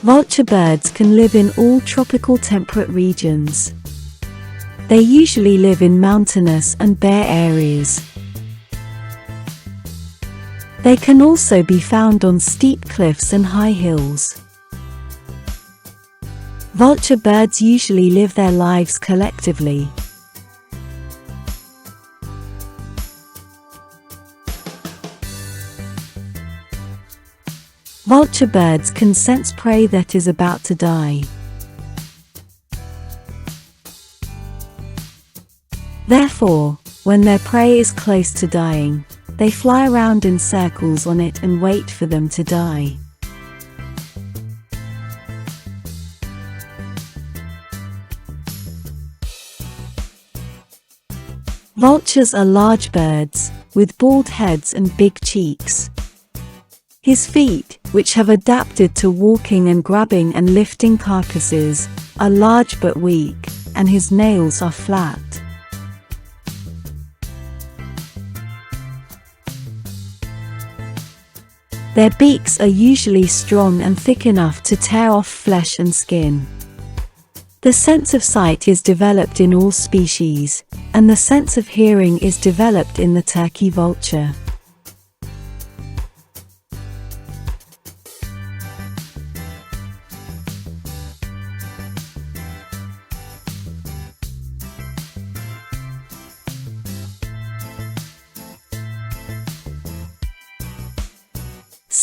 Vulture birds can live in all tropical temperate regions. They usually live in mountainous and bare areas. They can also be found on steep cliffs and high hills. Vulture birds usually live their lives collectively. Vulture birds can sense prey that is about to die. Therefore, when their prey is close to dying, they fly around in circles on it and wait for them to die. Vultures are large birds, with bald heads and big cheeks. His feet, which have adapted to walking and grabbing and lifting carcasses, are large but weak, and his nails are flat. Their beaks are usually strong and thick enough to tear off flesh and skin. The sense of sight is developed in all species, and the sense of hearing is developed in the turkey vulture.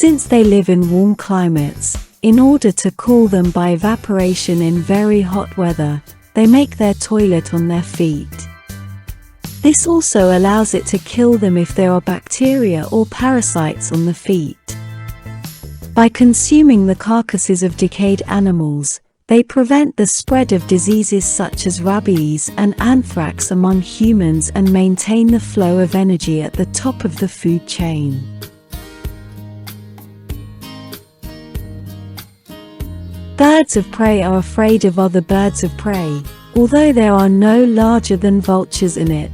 Since they live in warm climates, in order to cool them by evaporation in very hot weather, they make their toilet on their feet. This also allows it to kill them if there are bacteria or parasites on the feet. By consuming the carcasses of decayed animals, they prevent the spread of diseases such as rabies and anthrax among humans and maintain the flow of energy at the top of the food chain. Birds of prey are afraid of other birds of prey, although there are no larger than vultures in it.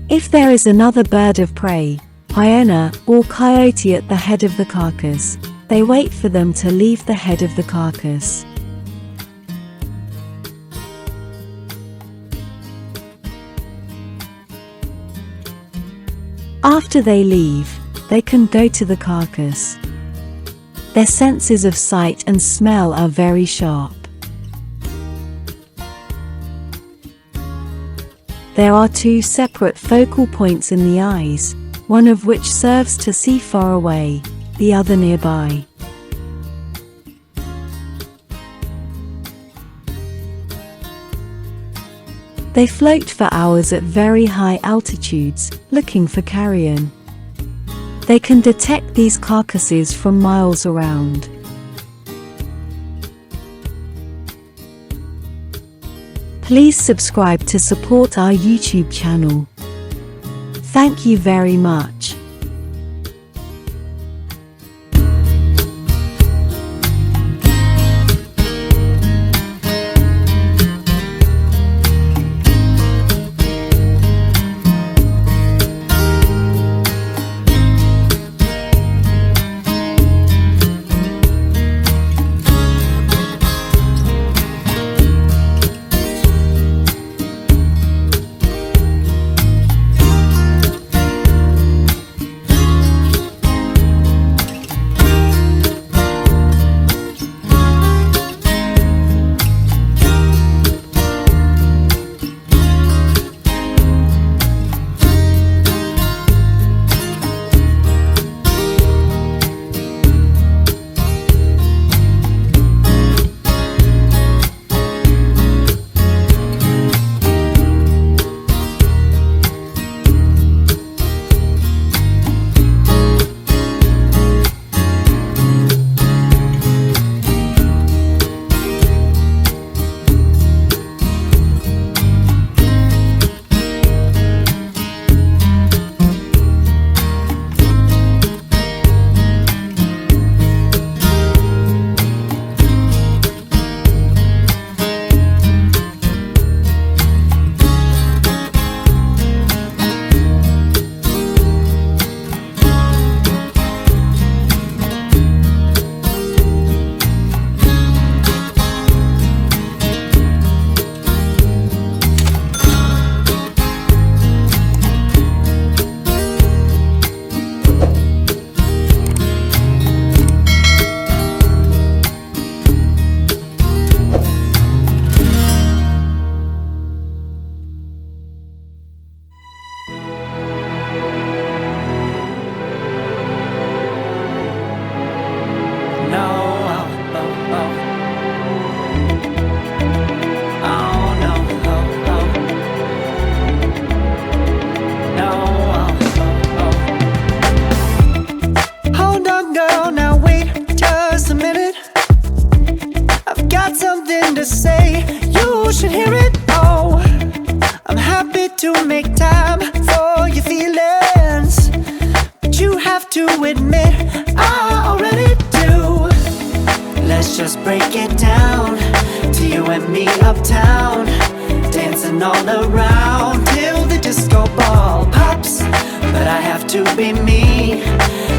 If there is another bird of prey, hyena or coyote at the head of the carcass, they wait for them to leave the head of the carcass. After they leave, they can go to the carcass. Their senses of sight and smell are very sharp. There are two separate focal points in the eyes, one of which serves to see far away, the other nearby. They float for hours at very high altitudes, looking for carrion. They can detect these carcasses from miles around. Please subscribe to support our YouTube channel. Thank you very much. to make time for your feelings, but you have to admit I already do. Let's just break it down to you and me uptown, dancing all around till the disco ball pops. But I have to be me,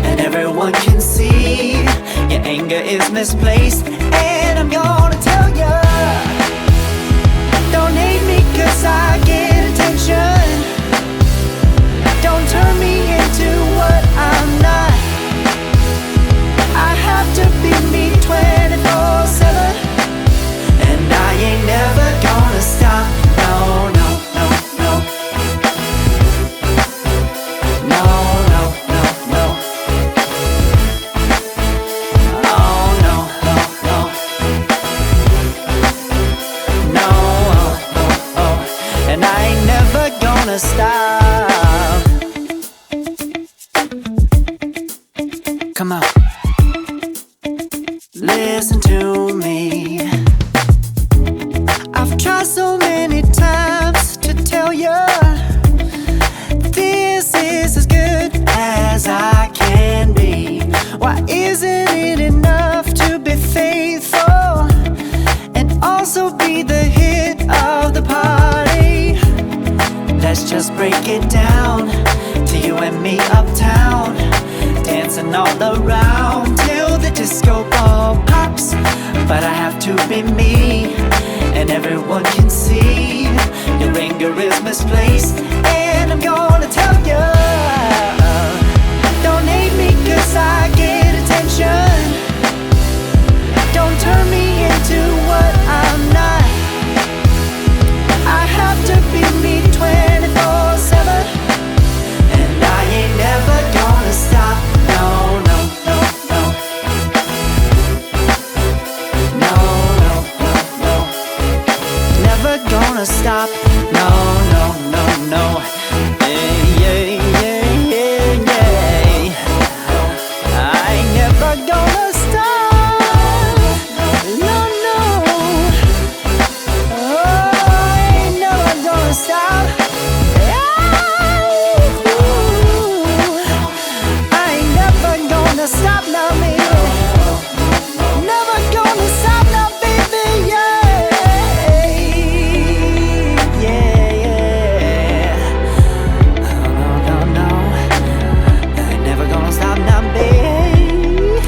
and everyone can see your anger is misplaced. And I'm gonna tell ya, don't hate me 'cause I get attention. Don't turn me into what I'm not. I have to be me 24/7, and I ain't never gonna stop. No, no, no, no. No, no, no, no. Oh, no, no, no. No, oh, oh, oh. And I ain't never gonna stop. Come on. Listen to me. I've tried so many times to tell you this is as good as I can be. Why isn't it enough to be faithful and also be the hit of the party? Let's just break it down to you and me uptown, dancing all around till the disco ball pops. But I have to be me, and everyone can see your anger is misplaced. And I'm gonna tell you, don't hate me 'cause I get attention. Don't turn me into what I'm not. I have to be me 24/7, and I ain't never gonna stop. No, no, no, no. No, no, no, no. Never gonna stop. No, no, no, no. Yeah, yeah, yeah, yeah, yeah. I ain't never gonna stop. No, no. Oh, I ain't never gonna stop. I ain't never gonna stop now, baby. Never gonna stop now, baby. Yeah, yeah, yeah. No, no, no. I ain't never gonna stop now, baby.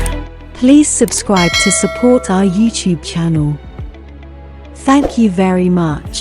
Please subscribe to support our YouTube channel. Thank you very much.